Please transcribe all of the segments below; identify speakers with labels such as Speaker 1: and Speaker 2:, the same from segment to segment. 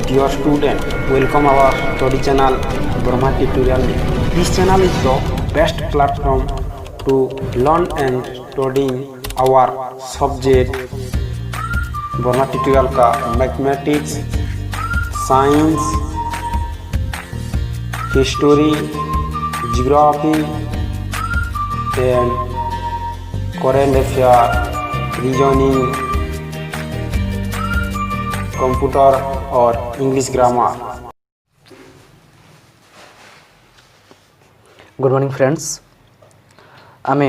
Speaker 1: Dear student, welcome our study channel Brahma Tutorial. This channel is the best platform to learn and studying our subject Brahma Tutorial का mathematics, science, history, geography and current affair, reasoning, computer और English grammar.
Speaker 2: Good morning friends, आमे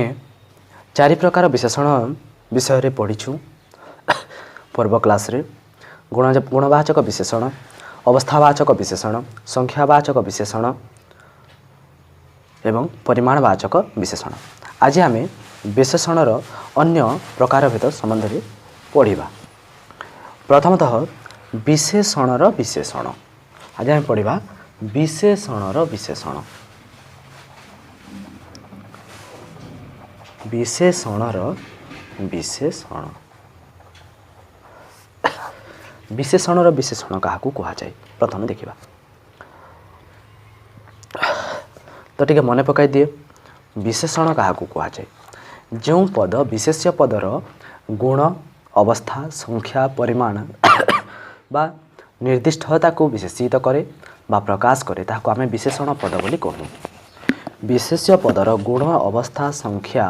Speaker 2: चारि प्रकार विशेषण विषय पढ़ीछू पूर्व class रे। गुणवाचक विशेषण, अवस्थावाचक विशेषण, संख्यावाचक विशेषण एवं परिमाणवाचक विशेषण। आज आमे विशेषणर अन्य प्रकार भेद संबंध में पढ़ा। प्रथमतः विशेषणर विशेषण। आज आम पढ़ा विशेषणर विशेषण। विशेषणर विशेषण। विशेषणर विशेषण क्या कह जाए प्रथम देखा। तो टिके मन पकाई दिए, विशेषण क्या कह जाए। जो पद विशेष्य पदर गुण, अवस्था, संख्या, परिमाण बा निर्दिष्टता को विशेषित करे बा प्रकाश करे ताको आमे विशेषण पद बोली कहूँ। विशेष्य पदर गुण, अवस्था, संख्या,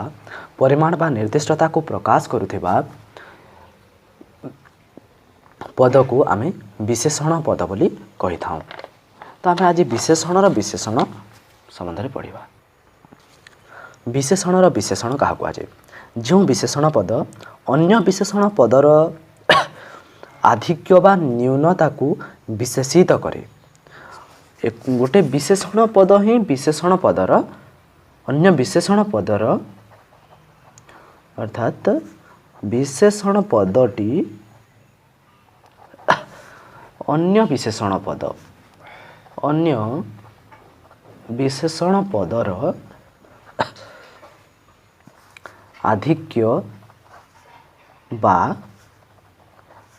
Speaker 2: परिमाण बा निर्दिष्टता को प्रकाश करुथिबा पद को आमे विशेषण पद बोली कहि थाउ। तो आमे आज विशेषणर विशेषण संबंध में पढ़ा। विशेषणर विशेषण क्या कह जाए। जो विशेषण पद अन्य विशेषण पदर आधिक्य बा न्यूनता को विशेषित करे। गोटे विशेषण पद ही विशेषण पदर अन्य विशेषण पदर अर्थात विशेषण पदटी अन्य विशेषण पद पदर आधिक्य बा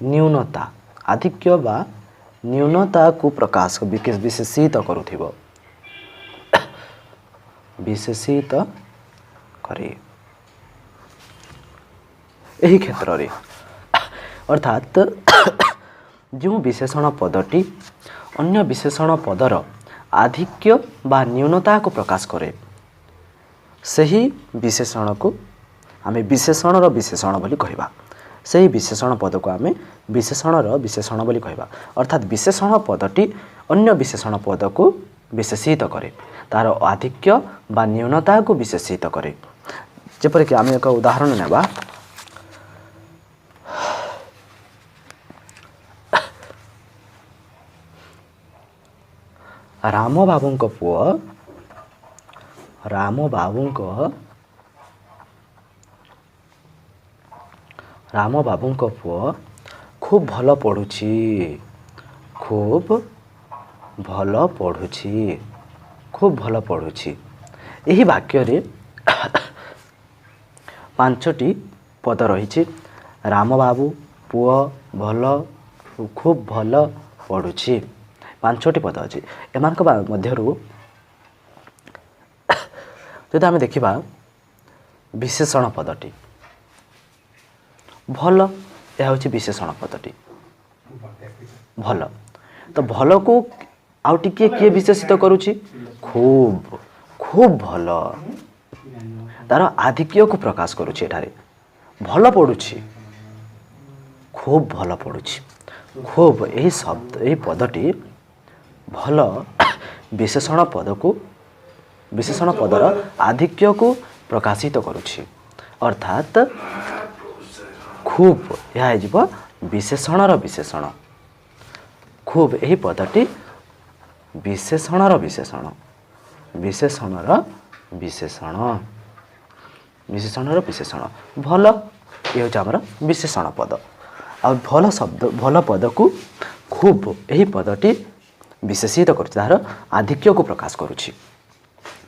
Speaker 2: न्यूनता, आधिक्य बा न्यूनता को प्रकाश विशेषित करुथिबो, विशेषित करे एही क्षेत्र रे। अर्थात जो विशेषण पदटी अन्य विशेषण पदर आधिक्य बा न्यूनता को प्रकाश करे सही विशेषण को आमे विशेषणर विशेषण बोली कहबा। सही विशेषण पद को आमे विशेषणर विशेषण बोली कहबा। अर्थात विशेषण पदटी अन्य विशेषण पद को विशेषित करे, तार आधिक्य बा न्यूनता को विशेषित करे। जेपर कि आमे एक उदाहरण नेबा। राम बाबूंक पुओ खूब भल पढ़ुछि, खूब भल पढ़ुछि। यही वाक्य रे पांचटी पद रही। राम बाबू पुओ भल खूब भल पढ़ुछि, पांचटी पद अच्छी। एमान मध्यरु जदि आमे देखिबा विशेषण पदटी भल, यह हूँ विशेषण पदटी भल। तो भल को आउ टिके किए विशेषित करुछि, खूब खूब भल, तार आधिक्य को प्रकाश करुछि। एठारे भल पड़ुछि, खूब भल पड़ुछि। खूब यही शब्द यही पदटी भल विशेषण पद को विशेषण पदर आधिक्य को प्रकाशित करुछि। अर्थात खूब यह जीव विशेषणर विशेषण। खूब यही पदटी विशेषणर विशेषण, विशेषणर विशेषण, विशेषणर विशेषण। भल ये हूँ आमर विशेषण पद। आ भल शब्द भल पद को खूब यही पदटी विशेषित कर तार आधिक्य को प्रकाश करुछि।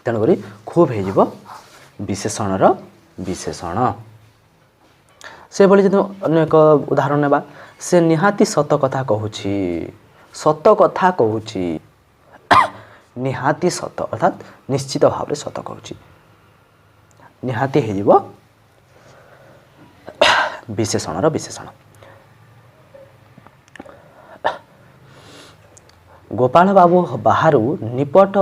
Speaker 2: तेणुक खूब हो विशेषणर विशेषण। से भली जदि अन्य एक उदाहरण नेबा, से निहाती सत कथा कहूछि, सत कथा कहूची निहाती सत अर्थात निश्चित भाव सत कहूची निहाती हो विशेषण विशेषण। गोपाल बाबू बाहरु निपट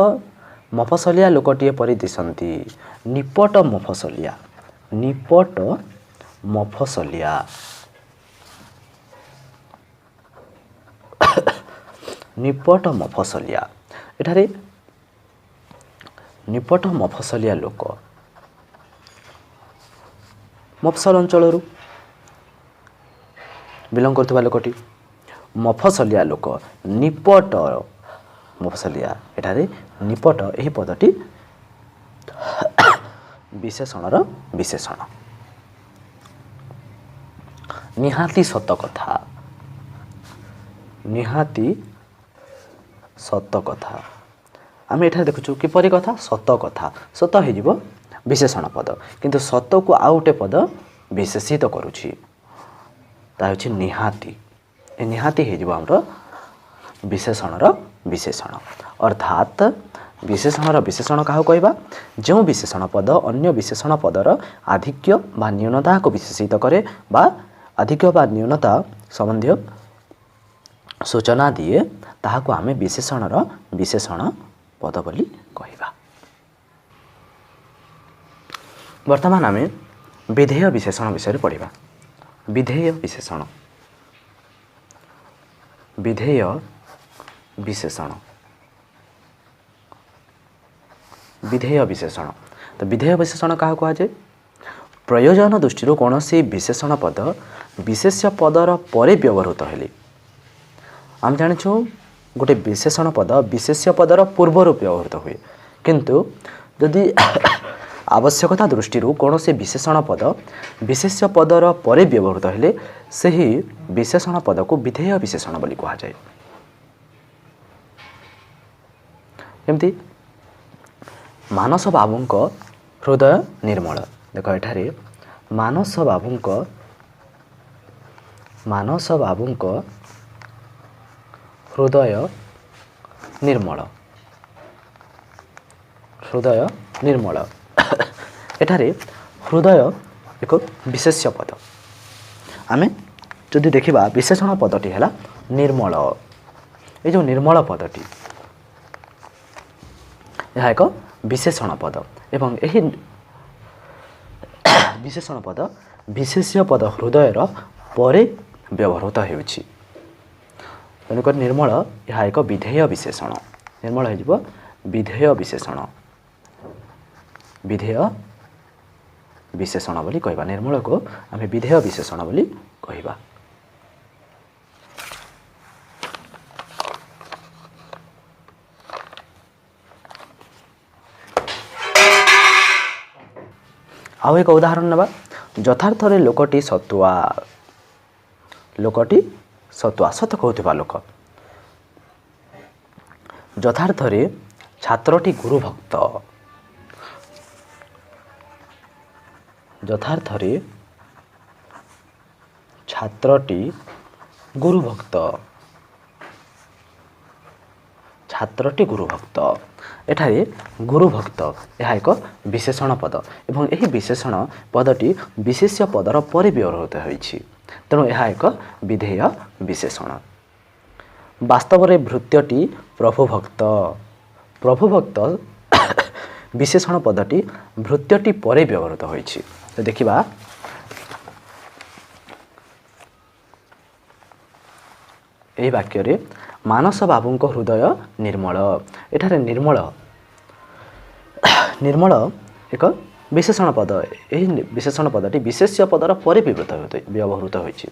Speaker 2: मफसलिया लोकटीए परि दिसंती। निपट मफसलिया निपट मफसलिया निपट मफसलिया एठारे निपट मफसलिया लोक मफसल अंचल बिलंग करथुवा लोकटी मफसलिया लोक निपट मफसलिया एठारे निपट एही पदटी विशेषणर विशेषण। निहाती सत कथा निहाती सत कथा आम एठारे देखुछु किपरि कथा सत कथा सत हो विशेषण पद किंतु सत को आउ गोटे पद विशेषित करुछि ताउछि निहाती ए निहाती हो आमर विशेषणर विशेषण अर्थात विशेषणर विशेषण क्या कहबा जो विशेषण पद अन्य विशेषण पदर आधिक्य बा न्यूनता को विशेषित करे बा आधिक्य बा न्यूनता संबंधी सूचना दिए ताहाको आमे विशेषणर विशेषण पद बोली कहबा। वर्तमान आमे विधेय विशेषण विषय पढ़िबा। विधेय विशेषण विधेय विशेषण विधेय विशेषण तो विधेय विशेषण क्या कहुए प्रयोजन दृष्टि कौन सी विशेषण पद विशेष्य पदर परे व्यवहृत हेले आम जाचु गोटे विशेषण पद विशेष्य पदर पूर्वर व्यवहृत हुए किंतु जदि आवश्यकता दृष्टि कौन से विशेषण पद विशेष्य पदर परे व्यवहृत हेले सही विशेषण पद को विधेय विशेषण बोली कहा जाए। एमती मानस बाबूंक हृदय निर्मल देख एठारे मानस बाबूंक हृदय निर्मल एठारे हृदय एक विशेष्य पद आमे जदि देखिबा विशेषण पदटी है निर्मल ये जो निर्मल पदटी यह एक विशेषण पद एवं यही विशेषण पद विशेष्य पद हृदयर परे व्यवहृत होउछि तेणुक निर्मल यह एक विधेय विशेषण निर्मल हो विधेय विशेषण विधेय विशेषण बोली कहबा निर्मल को आम विधेय विशेषण बोली कहबा। आउ एक उदाहरण नबा यथार्थरे लोकटी सतुआ सत कहूथिबा लोक यथार्थरे छात्रटी गुरुभक्त यथार्थरे छात्रटी गुरुभक्त एठारे गुरुभक्त यह एक विशेषण पद एवं यही विशेषण पदटी विशेष्य पदर परि व्यवहृत होइछि तेणु यह एक विधेय विशेषण। वास्तव में भृत्यटी प्रभुभक्त विशेषण पदटी भृत्यटी परे व्यवहृत होइछि तो देखिबा एही वाक्य रे मानस बाबूंक हृदय निर्मल एठारे निर्मल एक विशेषण पद यही विशेषण पदटी विशेष्य पदर परे व्यवहृत होइछि।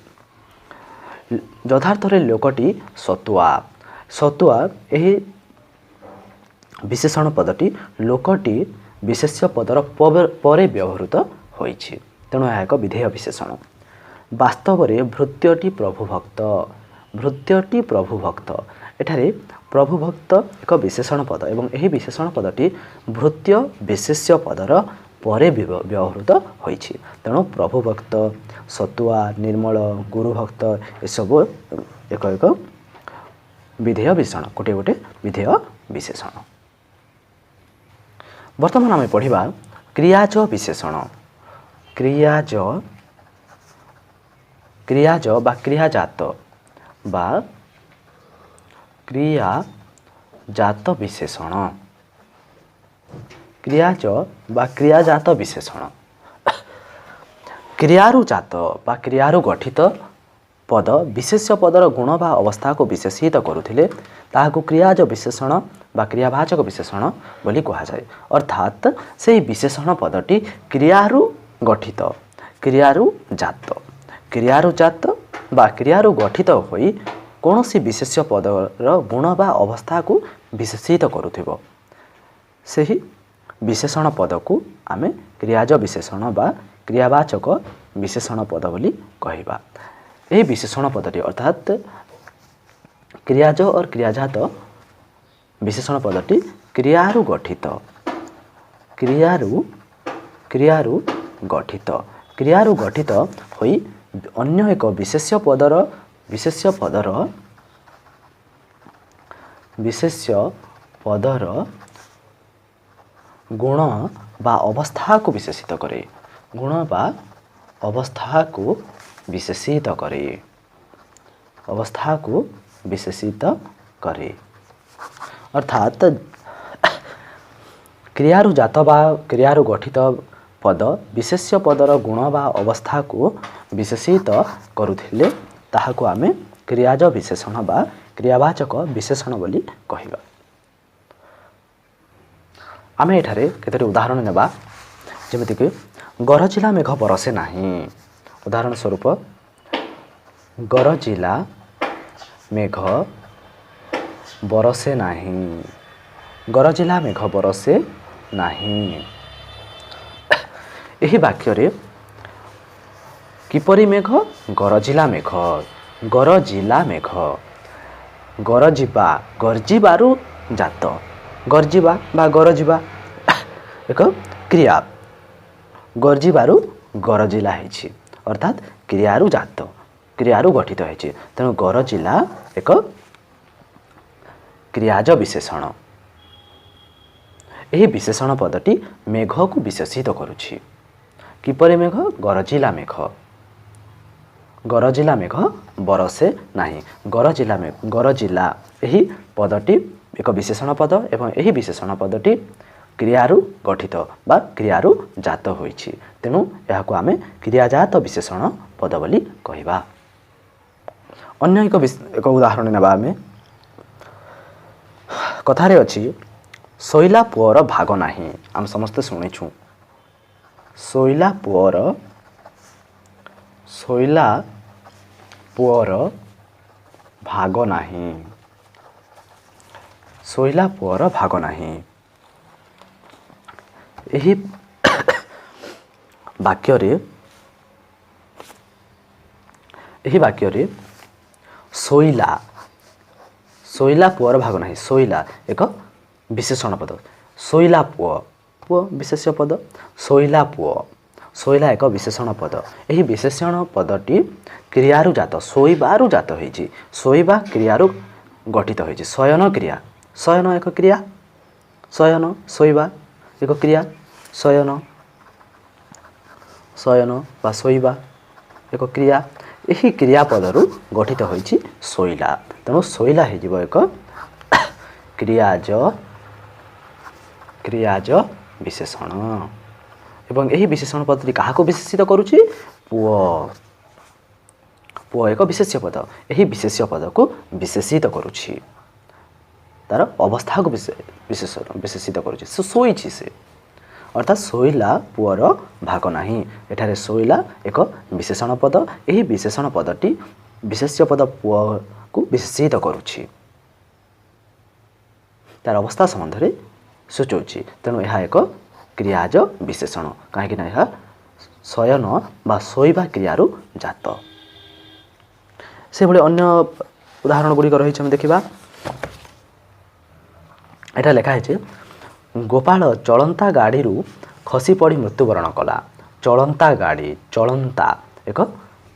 Speaker 2: यथार्थरे लोकटी सतुआ यही विशेषण पदटी लोकटी विशेष्य पदर परे व्यवहृत होइछि तेणु यह एक विधेय विशेषण। वास्तव में भृत्यटी प्रभुभक्त एठारे प्रभुभक्त एक विशेषण पद एवं यही विशेषण पदटी भृत्य विशेष्य पदर परे व्यवहृत होइछि तेणु प्रभुभक्त सतुआ निर्मल गुरुभक्त ये सब एक विधेय विशेषण गोटे गोटे विधेय विशेषण। वर्तमान आम पढ़ा क्रियाज विशेषण। क्रियाज क्रियाज बा क्रियाजात बा क्रियाजात विशेषण। क्रियाज बा क्रियाजात विशेषण क्रियारु जात बा क्रियारु गठित पद विशेष्य पदर गुण बा अवस्था को विशेषित करुथिले ताहाकु क्रियाज विशेषण बा क्रियावाचक विशेषण बोली कहा जाए। अर्थात से विशेषण पदटी क्रियारु गठित क्रियारु जात बा क्रियारु गठित होई कौनसी विशेष्य पदर गुण बा अवस्था को विशेषित करुथिबो सेही विशेषण पद को आमे क्रियाज विशेषण बा क्रियावाचक विशेषण पद बोली कहबा। यह विशेषण पदटी अर्थात क्रियाज और क्रियाजात विशेषण पदटी क्रियारु गठित क्रियारु गठित होई अन्य एक विशेष्य पदर गुण बा अवस्था को विशेषित करे गुण बा अवस्था को विशेषित करे अर्थात क्रियारु जात बा क्रियारु गठित पद विशेष्य पदर गुण बा अवस्था को विशेषित करुथिले ताहाकु आमे क्रियाज विशेषण बा क्रियावाचक विशेषण बोली कहबा। आमे एठारे केतोटी उदाहरण नेबा जेमिति कि गरजिला मेघ बरसे नाही। उदाहरण स्वरूप गरजिला मेघ बरसे नाही। गरजिला मेघ बरसे नाही। एही वाक्य रे किपरि मेघ गरजिला मेघ गरजिला मेघ गरजिबा गरजिबारु जात गरजिबा बा गरजिबा एक क्रिया गरजिबारु गरजिला है अर्थात क्रियारु जात क्रियारु गठित है तेणु गरजिला एक क्रियाज विशेषण। यही विशेषण पदटी मेघ को विशेषित करुछि। किपरि मेघ गरजिला मेघ बरसे नाही। गरजिला यही पदटी एक विशेषण पद एवं यही विशेषण पदटी क्रियारु गठित बा क्रियारु जात होइछि तेणु याकु आमे क्रियाजात विशेषण पद बोली कहबा। अन्य एक उदाहरण नेबा आमे कथारे अछि सोइला पुअर भाग नाही। आम समस्त शुणिछु सोइला पुअर भाग नाही। सोइला पुअर भाग नाही। यही वाक्य रे सोइला पुअर भाग नाही। सोइला एक विशेषण पद सोइला पुअ विशेष्य पद सोइला पुअ सोइला एक विशेषण पद। यही विशेषण पदटी क्रियारु जात सोइबारु जात होइछि। सोइबा क्रियारु गठित होइछि। शयन क्रिया शयन एक क्रिया शयन सोइबा एक क्रिया शयन बा सोइबा एक क्रिया। यही क्रियापदरु गठित होइछि सोइला तेणु सोइला हे जीव एक क्रियाज विशेषण एवं यही विशेषण पदटी काहाको विशेषित करुछि पुओ एक विशेष्य पद। यही विशेष्य पद को विशेषित करुछि तार अवस्था को विशेषित करुछि। सोइछि से अर्थात सोइला पुअर भाग नाही। एठारे सोइला एक विशेषण पद। यही विशेषण पदटी विशेष्य पद पुओ को विशेषित करुछि तार अवस्था संबंध रे सूचौछि तेणु यह एक क्रियाज विशेषण कहीं यह शयन बा सोइबा क्रियारु जात। से भली अन्य उदाहरण गुड़िक रही देखा एटा लिखा है गोपाल चलंता गाड़ी खसी पड़ी मृत्युवरण कला। चलंता गाड़ी चलंता एक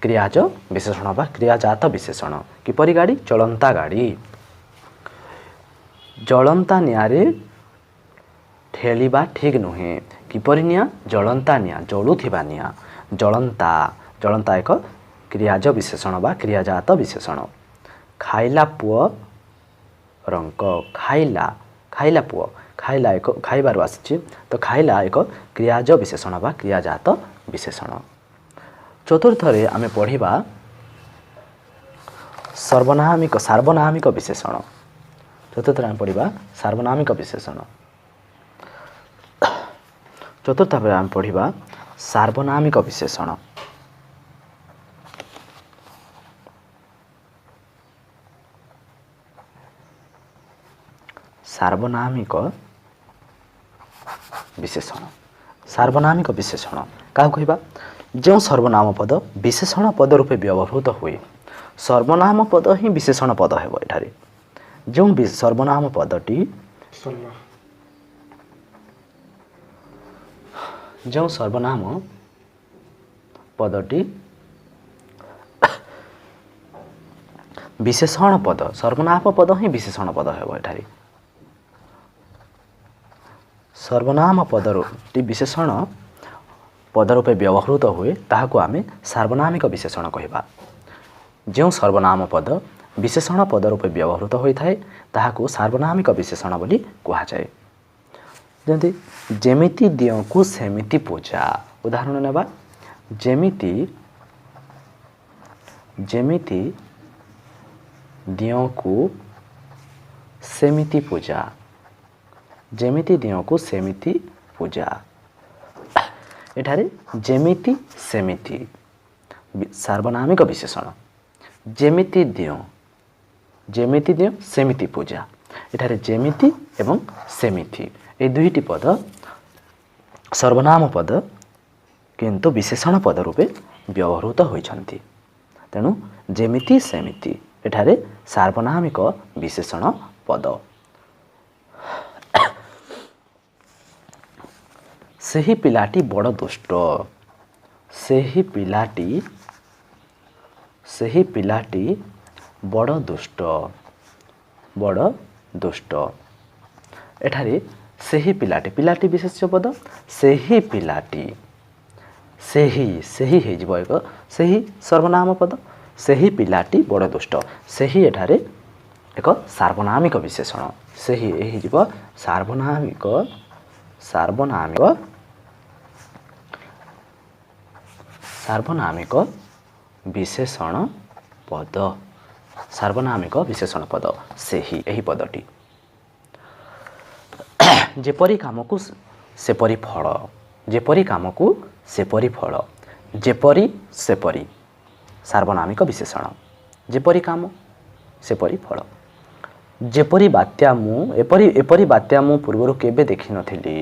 Speaker 2: क्रियाज विशेषण बा क्रियाजात विशेषण। किपरि गाड़ी चलंता गाड़ी ଜଳନ୍ତା ନିଆଁରେ ଠେଳିବା ଠିକ୍ ନୁହେଁ। କିପରି ନିଆଁ? ଜଳନ୍ତା ନିଆଁ, ଜଳୁଥିବା ନିଆଁ। ଜଳନ୍ତା, ଜଳନ୍ତା ଏକ କ୍ରିୟାଜ ବିଶେଷଣ ବା କ୍ରିୟାଜାତ ବିଶେଷଣ। ଖାଇଲା ପୁଅ ରଙ୍କ, ଖାଇଲା, ଖାଇଲା ପୁଅ, ଖାଇଲା ଏକ ଖାଇବାରୁ ଆସିଛି, ତ ଖାଇଲା ଏକ କ୍ରିୟାଜ ବିଶେଷଣ ବା କ୍ରିୟାଜାତ ବିଶେଷଣ। ଚତୁର୍ଥରେ ଆମେ ପଢ଼ିବା ସାର୍ବନାମିକ ବିଶେଷଣ। ଚତୁର୍ଥରେ ଆମେ ପଢ଼ିବା ସାର୍ବନାମିକ ବିଶେଷଣ। ଚତୁର୍ଥ ଭାବରେ ଆମେ ପଢ଼ିବା ସାର୍ବନାମିକ ବିଶେଷଣ। ସାର୍ବନାମିକ ବିଶେଷଣ। ସାର୍ବନାମିକ ବିଶେଷଣ କାହାକୁ କହିବା? ଯେଉଁ ସର୍ବନାମ ପଦ ବିଶେଷଣ ପଦ ରୂପେ ବ୍ୟବହୃତ ହୁଏ। ସର୍ବନାମ ପଦ ହିଁ ବିଶେଷଣ ପଦ ହେବ ଏଠାରେ। ଯେଉଁ ସର୍ବନାମ ପଦଟି ଯେଉଁ ସର୍ବନାମ ପଦଟି ବିଶେଷଣ ପଦ, ସର୍ବନାମ ପଦ ହିଁ ବିଶେଷଣ ପଦ ହେବ ଏଠାରେ। ସର୍ବନାମ ପଦଟି ବିଶେଷଣ ପଦ ରୂପେ ବ୍ୟବହୃତ ହୁଏ, ତାହାକୁ ଆମେ ସାର୍ବନାମିକ ବିଶେଷଣ କହିବା। ଯେଉଁ ସର୍ବନାମ ପଦ ବିଶେଷଣ ପଦ ରୂପେ ବ୍ୟବହୃତ ହୋଇଥାଏ, ତାହାକୁ ସାର୍ବନାମିକ ବିଶେଷଣ ବୋଲି କୁହାଯାଏ। ଯେମିତି ଦିଅଁକୁ ସେମିତି ପୂଜା। ଉଦାହରଣ ନେବା, ଯେମିତି ଦିଅଁକୁ ସେମିତି ପୂଜା। ଯେମିତି ଦିଅଁକୁ ସେମିତି ପୂଜା। ଏଠାରେ ଯେମିତି ସେମିତି ସାର୍ବନାମିକ ବିଶେଷଣ। ଯେମିତି ଦିଅଁ ସେମିତି ପୂଜା। ଏଠାରେ ଯେମିତି ଏବଂ ସେମିତି এই ଦୁଇଟି ପଦ ସର୍ବନାମ ପଦ, କିନ୍ତୁ ବିଶେଷଣ ପଦ ରୂପେ ବ୍ୟବହୃତ ହୋଇଛନ୍ତି। ତେଣୁ ଯେମିତି ସେମିତି ଏଠାରେ ସାର୍ବନାମିକ ବିଶେଷଣ ପଦ। ସେହି ପିଲାଟି ବଡ଼ ଦୁଷ୍ଟ। ସେହି ପିଲାଟି ବଡ଼ ଦୁଷ୍ଟ। ଏଠାରେ ସେହି ପିଲାଟି ବିଶେଷ୍ୟ ପଦ। ସେହି ପିଲାଟି, ସେହି ହେଇଯିବ ଏକ ସେହି ସର୍ବନାମ ପଦ। ସେହି ପିଲାଟି ବଡ଼ ଦୁଷ୍ଟ। ସେହି ଏଠାରେ ଏକ ସାର୍ବନାମିକ ବିଶେଷଣ। ସେହି ହେଇଯିବ ସାର୍ବନାମିକ ବିଶେଷଣ ପଦ। ସାର୍ବନାମିକ ବିଶେଷଣ ପଦ ସେହି, ଏହି ପଦଟି। ଯେପରି କାମକୁ ସେପରି ଫଳ। ଯେପରି କାମକୁ ସେପରି ଫଳ। ଯେପରି ସେପରି ସାର୍ବନାମିକ ବିଶେଷଣ। ଯେପରି କାମ ସେପରି ଫଳ। ଯେପରି ବାତ୍ୟା ଏପରି ବାତ୍ୟା ମୁଁ ପୂର୍ବରୁ କେବେ ଦେଖିନଥିଲି।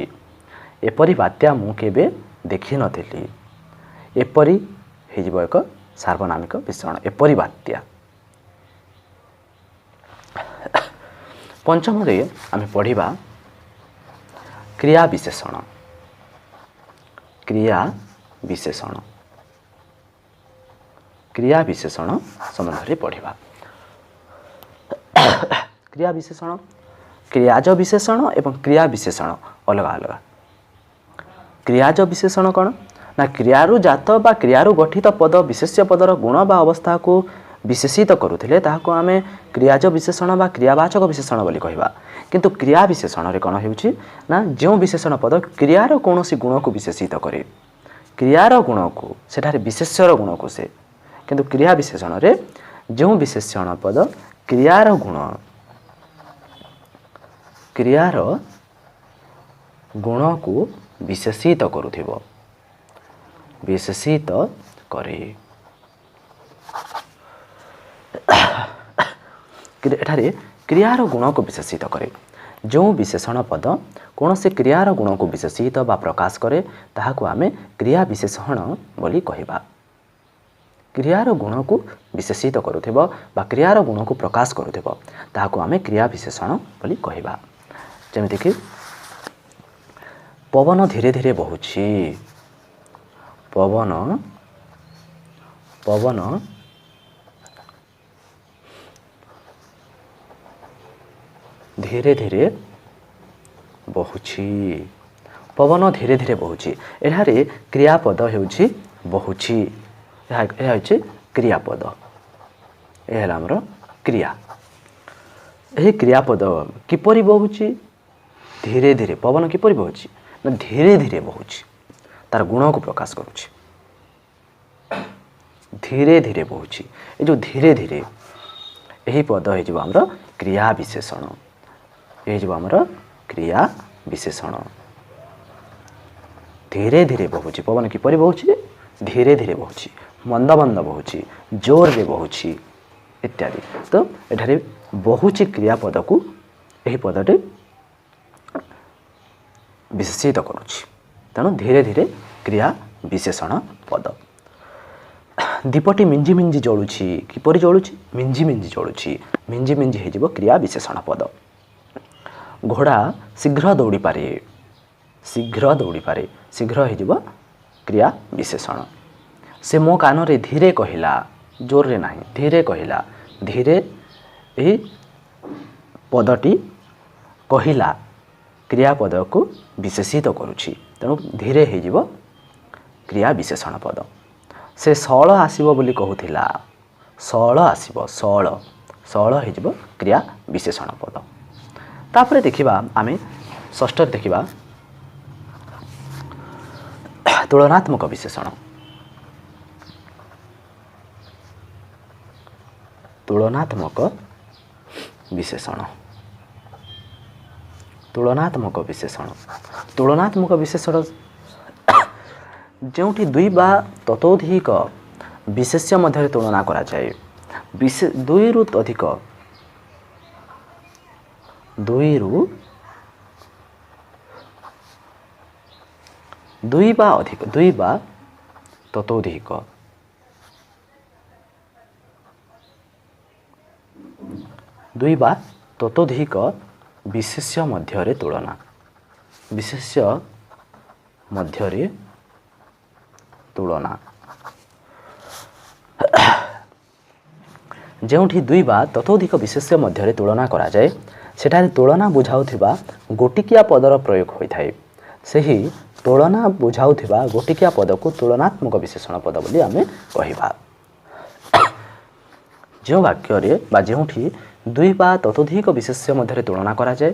Speaker 2: ଏପରି ବାତ୍ୟା ମୁଁ କେବେ ଦେଖିନଥିଲି। ଏପରି ହେଇଯିବ ଏକ ସାର୍ବନାମିକ ବିଶେଷଣ। ଏପରି ବାତ୍ୟା। ପଞ୍ଚମରେ ଆମେ ପଢ଼ିବା କ୍ରିୟା ବିଶେଷଣ। କ୍ରିୟା ବିଶେଷଣ ସମ୍ବନ୍ଧରେ ପଢ଼ିବା। କ୍ରିୟା ବିଶେଷଣ, କ୍ରିୟାଜ ବିଶେଷଣ ଏବଂ କ୍ରିୟା ବିଶେଷଣ ଅଲଗା ଅଲଗା। କ୍ରିୟାଜ ବିଶେଷଣ କ'ଣ? ନା କ୍ରିୟାରୁ ଜାତ ବା କ୍ରିୟାରୁ ଗଠିତ ପଦ ବିଶେଷ୍ୟ ପଦର ଗୁଣ ବା ଅବସ୍ଥାକୁ ବିଶେଷିତ କରୁଥିଲେ ତାହାକୁ ଆମେ କ୍ରିୟାଜ ବିଶେଷଣ ବା କ୍ରିୟାବାଚକ ବିଶେଷଣ ବୋଲି କହିବା। କିନ୍ତୁ କ୍ରିୟା ବିଶେଷଣରେ କ'ଣ ହେଉଛି ନା ଯେଉଁ ବିଶେଷଣ ପଦ କ୍ରିୟାର କୌଣସି ଗୁଣକୁ ବିଶେଷିତ କରେ, କ୍ରିୟାର ଗୁଣକୁ, ସେଠାରେ ବିଶେଷ୍ୟର ଗୁଣକୁ ସେ, କିନ୍ତୁ କ୍ରିୟା ବିଶେଷଣରେ ଯେଉଁ ବିଶେଷଣ ପଦ କ୍ରିୟାର ଗୁଣକୁ ବିଶେଷିତ କରୁଥିବ, ବିଶେଷିତ କରେ। ଏଠାରେ କ୍ରିୟାର ଗୁଣକୁ ବିଶେଷିତ କରେ। ଯେଉଁ ବିଶେଷଣ ପଦ କୌଣସି କ୍ରିୟାର ଗୁଣକୁ ବିଶେଷିତ ବା ପ୍ରକାଶ କରେ ତାହାକୁ ଆମେ କ୍ରିୟା ବିଶେଷଣ ବୋଲି କହିବା। କ୍ରିୟାର ଗୁଣକୁ ବିଶେଷିତ କରୁଥିବ ବା କ୍ରିୟାର ଗୁଣକୁ ପ୍ରକାଶ କରୁଥିବ ତାହାକୁ ଆମେ କ୍ରିୟା ବିଶେଷଣ ବୋଲି କହିବା। ଯେମିତିକି ପବନ ଧୀରେ ଧୀରେ ବହୁଛି। ପବନ ଧୀରେ ଧୀରେ ବହୁଛି। ପବନ ଧୀରେ ଧୀରେ ବହୁଛି। ଏଠାରେ କ୍ରିୟାପଦ ହେଉଛି ବହୁଛି। ଏହା ହେଉଛି କ୍ରିୟାପଦ। ଏହା ହେଲା ଆମର କ୍ରିୟା। ଏହି କ୍ରିୟାପଦ କିପରି ବହୁଛି? ଧୀରେ ଧୀରେ। ପବନ କିପରି ବହୁଛି? ନା ଧୀରେ ଧୀରେ ବହୁଛି। ତାର ଗୁଣକୁ ପ୍ରକାଶ କରୁଛି। ଧୀରେ ଧୀରେ ବହୁଛି। ଏ ଯେଉଁ ଧୀରେ ଧୀରେ, ଏହି ପଦ ହେଇଯିବ ଆମର କ୍ରିୟା ବିଶେଷଣ। ହେଇଯିବ ଆମର କ୍ରିୟା ବିଶେଷଣ। ଧୀରେ ଧୀରେ ବହୁଛି। ପବନ କିପରି ବହୁଛି? ଧୀରେ ଧୀରେ ବହୁଛି, ମନ୍ଦ ମନ୍ଦ ବହୁଛି, ଜୋରରେ ବହୁଛି ଇତ୍ୟାଦି। ତ ଏଠାରେ ବହୁଛି କ୍ରିୟାପଦକୁ ଏହି ପଦଟି ବିଶେଷିତ କରୁଛି। ତେଣୁ ଧୀରେ ଧୀରେ କ୍ରିୟା ବିଶେଷଣ ପଦ। ଦୀପଟି ମିଞ୍ଜି ମିଞ୍ଜି ଜଳୁଛି। କିପରି ଜଳୁଛି? ମିଞ୍ଜି ମିଞ୍ଜି ଜଳୁଛି। ମିଞ୍ଜି ମିଞ୍ଜି ହେଇଯିବ କ୍ରିୟା ବିଶେଷଣ ପଦ। ଘୋଡ଼ା ଶୀଘ୍ର ଦୌଡ଼ିପାରେ। ଶୀଘ୍ର ଦୌଡ଼ିପାରେ। ଶୀଘ୍ର ହେଇଯିବ କ୍ରିୟା ବିଶେଷଣ। ସେ ମୋ କାନରେ ଧୀରେ କହିଲା। ଜୋରରେ ନାହିଁ, ଧୀରେ କହିଲା। ଧୀରେ ଏହି ପଦଟି କହିଲା କ୍ରିୟାପଦକୁ ବିଶେଷିତ କରୁଛି। ତେଣୁ ଧୀରେ ହେଇଯିବ କ୍ରିୟା ବିଶେଷଣ ପଦ। ସେ ଶଅଳ ଆସିବ ବୋଲି କହୁଥିଲା। ଶଅଳ ଆସିବ। ଶଅଳ। ଶଅଳ ହେଇଯିବ କ୍ରିୟା ବିଶେଷଣ ପଦ। ତାପରେ ଦେଖିବା ଆମେ ଷଷ୍ଠରେ ଦେଖିବା ତୁଳନାତ୍ମକ ବିଶେଷଣ। ତୁଳନାତ୍ମକ ବିଶେଷଣ। ତୁଳନାତ୍ମକ ବିଶେଷଣ। ତୁଳନାତ୍ମକ ବିଶେଷଣ ଯେଉଁଠି ଦୁଇ ବା ତତୋଧିକ ବିଶେଷ୍ୟ ମଧ୍ୟରେ ତୁଳନା କରାଯାଏ। ଦୁଇରୁ ଅଧିକ, ଦୁଇ ବା ଅଧିକ, ଦୁଇ ବା ତତୋଧିକ ଦୁଇ ବା ତତୋଧିକ ବିଶେଷ୍ୟ ମଧ୍ୟରେ ତୁଳନା। ବିଶେଷ୍ୟ ମଧ୍ୟରେ ତୁଳନା। ଯେଉଁଠି ଦୁଇ ବା ତତୋଧିକ ବିଶେଷ୍ୟ ମଧ୍ୟରେ ତୁଳନା କରାଯାଏ, ସେଠାରେ ତୁଳନା ବୁଝାଉଥିବା ଗୋଟିକିଆ ପଦର ପ୍ରୟୋଗ ହୋଇଥାଏ। ସେହି ତୁଳନା ବୁଝାଉଥିବା ଗୋଟିକିଆ ପଦକୁ ତୁଳନାତ୍ମକ ବିଶେଷଣ ପଦ ବୋଲି ଆମେ କହିବା। ଯେଉଁ ବାକ୍ୟରେ ବା ଯେଉଁଠି ଦୁଇ ବା ତତୋଧିକ ବିଶେଷ୍ୟ ମଧ୍ୟରେ ତୁଳନା କରାଯାଏ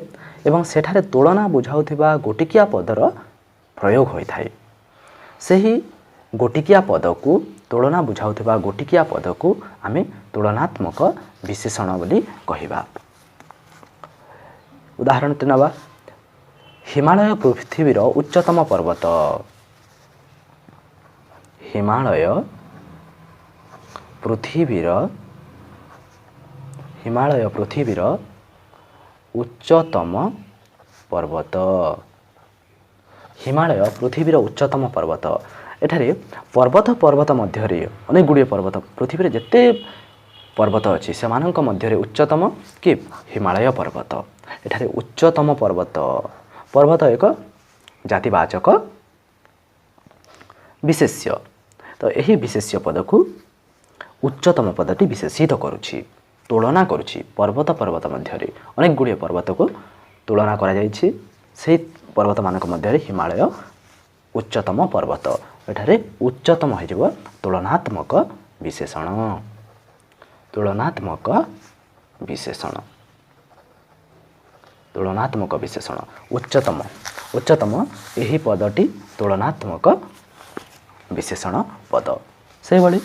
Speaker 2: ଏବଂ ସେଠାରେ ତୁଳନା ବୁଝାଉଥିବା ଗୋଟିକିଆ ପଦର ପ୍ରୟୋଗ ହୋଇଥାଏ, ସେହି ଗୋଟିକିଆ ପଦକୁ, ତୁଳନା ବୁଝାଉଥିବା ଗୋଟିକିଆ ପଦକୁ ଆମେ ତୁଳନାତ୍ମକ ବିଶେଷଣ ବୋଲି କହିବା। ଉଦାହରଣଟି ନେବା। ହିମାଳୟ ପୃଥିବୀର ଉଚ୍ଚତମ ପର୍ବତ। ହିମାଳୟ ପୃଥିବୀର ଉଚ୍ଚତମ ପର୍ବତ। ହିମାଳୟ ପୃଥିବୀର ଉଚ୍ଚତମ ପର୍ବତ। ଏଠାରେ ପର୍ବତ ମଧ୍ୟରେ ଅନେକ ଗୁଡ଼ିଏ ପର୍ବତ, ପୃଥିବୀରେ ଯେତେ ପର୍ବତ ଅଛି ସେମାନଙ୍କ ମଧ୍ୟରେ ଉଚ୍ଚତମ କି ହିମାଳୟ ପର୍ବତ। ଏଠାରେ ଉଚ୍ଚତମ ପର୍ବତ। ପର୍ବତ ଏକ ଜାତିବାଚକ ବିଶେଷ୍ୟ। ତ ଏହି ବିଶେଷ୍ୟ ପଦକୁ ଉଚ୍ଚତମ ପଦଟି ବିଶେଷିତ କରୁଛି, ତୁଳନା କରୁଛି। ପର୍ବତ ମଧ୍ୟରେ ଅନେକ ଗୁଡ଼ିଏ ପର୍ବତକୁ ତୁଳନା କରାଯାଇଛି। ସେହି ପର୍ବତମାନଙ୍କ ମଧ୍ୟରେ ହିମାଳୟ ଉଚ୍ଚତମ ପର୍ବତ। ଏଠାରେ ଉଚ୍ଚତମ ହୋଇଯିବ ତୁଳନାତ୍ମକ ବିଶେଷଣ। ତୁଳନାତ୍ମକ ବିଶେଷଣ। ତୁଳନାତ୍ମକ ବିଶେଷଣ। ଉଚ୍ଚତମ ଏହି ପଦଟି ତୁଳନାତ୍ମକ ବିଶେଷଣ ପଦ। ସେହିଭଳି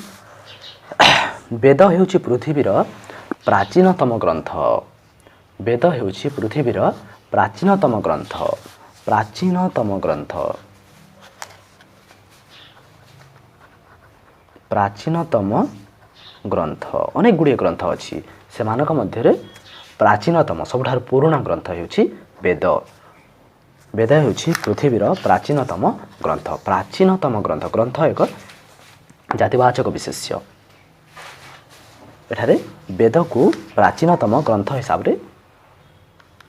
Speaker 2: ବେଦ ହେଉଛି ପୃଥିବୀର ପ୍ରାଚୀନତମ ଗ୍ରନ୍ଥ। ବେଦ ହେଉଛି ପୃଥିବୀର ପ୍ରାଚୀନତମ ଗ୍ରନ୍ଥ। ପ୍ରାଚୀନତମ ଗ୍ରନ୍ଥ। ପ୍ରାଚୀନତମ ଗ୍ରନ୍ଥ। ଅନେକ ଗୁଡ଼ିଏ ଗ୍ରନ୍ଥ ଅଛି, ସେମାନଙ୍କ ମଧ୍ୟରେ ପ୍ରାଚୀନତମ, ସବୁଠାରୁ ପୁରୁଣା ଗ୍ରନ୍ଥ ହେଉଛି ବେଦ। ବେଦ ହେଉଛି ପୃଥିବୀର ପ୍ରାଚୀନତମ ଗ୍ରନ୍ଥ। ପ୍ରାଚୀନତମ ଗ୍ରନ୍ଥ। ଗ୍ରନ୍ଥ ଏକ ଜାତିବାଚକ ବିଶେଷ୍ୟ। ଏଠାରେ ବେଦକୁ ପ୍ରାଚୀନତମ ଗ୍ରନ୍ଥ ହିସାବରେ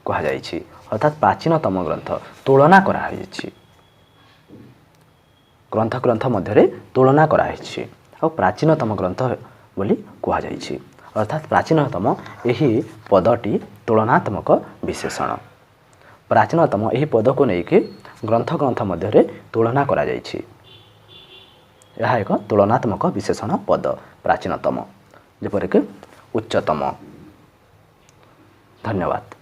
Speaker 2: କୁହାଯାଇଛି, ଅର୍ଥାତ୍ ପ୍ରାଚୀନତମ ଗ୍ରନ୍ଥ। ତୁଳନା କରାଯାଇଛି, ଗ୍ରନ୍ଥ ମଧ୍ୟରେ ତୁଳନା କରାଯାଇଛି ଆଉ ପ୍ରାଚୀନତମ ଗ୍ରନ୍ଥ ବୋଲି କୁହାଯାଇଛି। अर्थात प्राचीनतम यही पदटी तुलनात्मक विशेषण। प्राचीनतम यही पद को लेकिन ग्रंथ मध्य तुलना करा जायछि। यह एक तुलनात्मक विशेषण पद प्राचीनतम, जेपरिक उच्चतम। धन्यवाद।